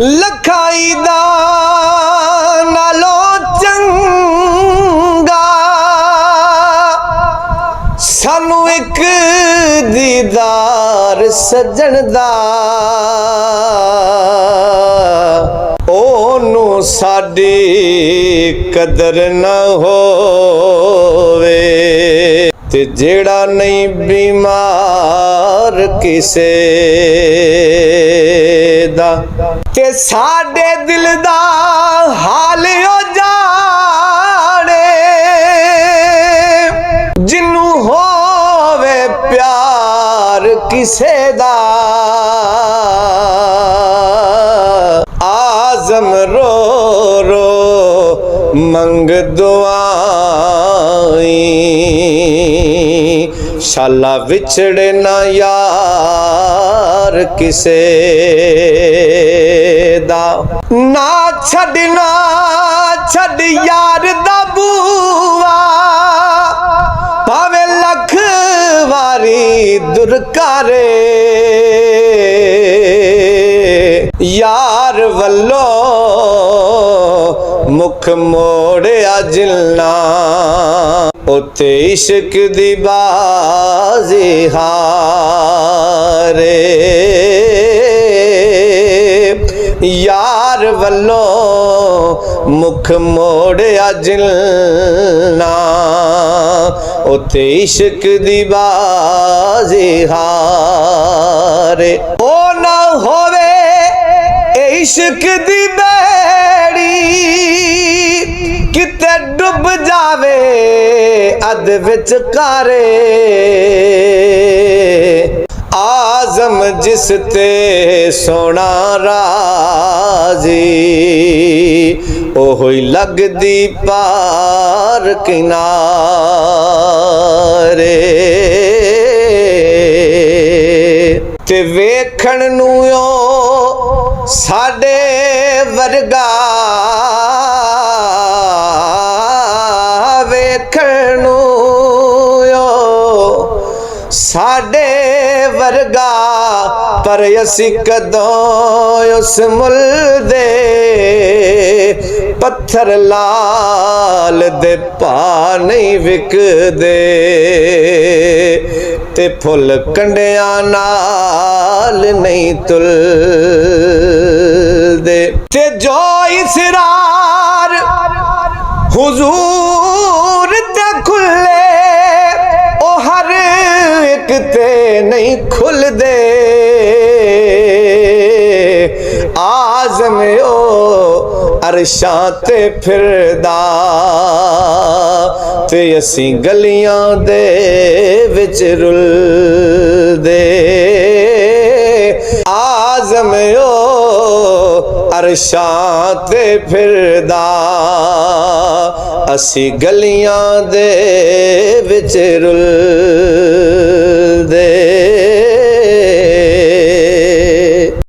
लखाई दा नालो चंगा सानू एक दीदार सजन दा ओनू साडी कदर न होवे ते जेड़ा नहीं बीमार किसे दा ते साडे दिल दा हाल ओ जाने जिन्नू होवे प्यार किसे दा आज़म रो रो मंग दुआई शाला विछड़े ना यार किसे दा ना छड़ना छड़ यार दा बुआ भावे लख वारी दुरकारे यार वल्लो मुख मोड़िया जिलना उते इश्क दी बाजी हारे यार वल्लो मुख मोड़िया जिलना उते इश्क दी बाजी हारे ओ ना होवे इश्क दी बेड़ी किते डुब जावे अध विच कारे आज़म जिस ते सोना राजी ओही लगदी पार किनारे ते वेखण नूं साडे वर्गा वेखण नूं साडे वर्गा पर असी कदों उस मुल दे पत्थर लाल दे पा नहीं विकदे ते फुल कंडिया नाल नहीं तुलदे ते जो इसरार हुजूर ते खुले ओ हर एक ते नहीं खुल दे आज़म ओ अरशां ते फिरदा ते असी गलियां दे विच रुलदे आज़म ओ अरशां ते फिरदा असी गलियां दे विच रुल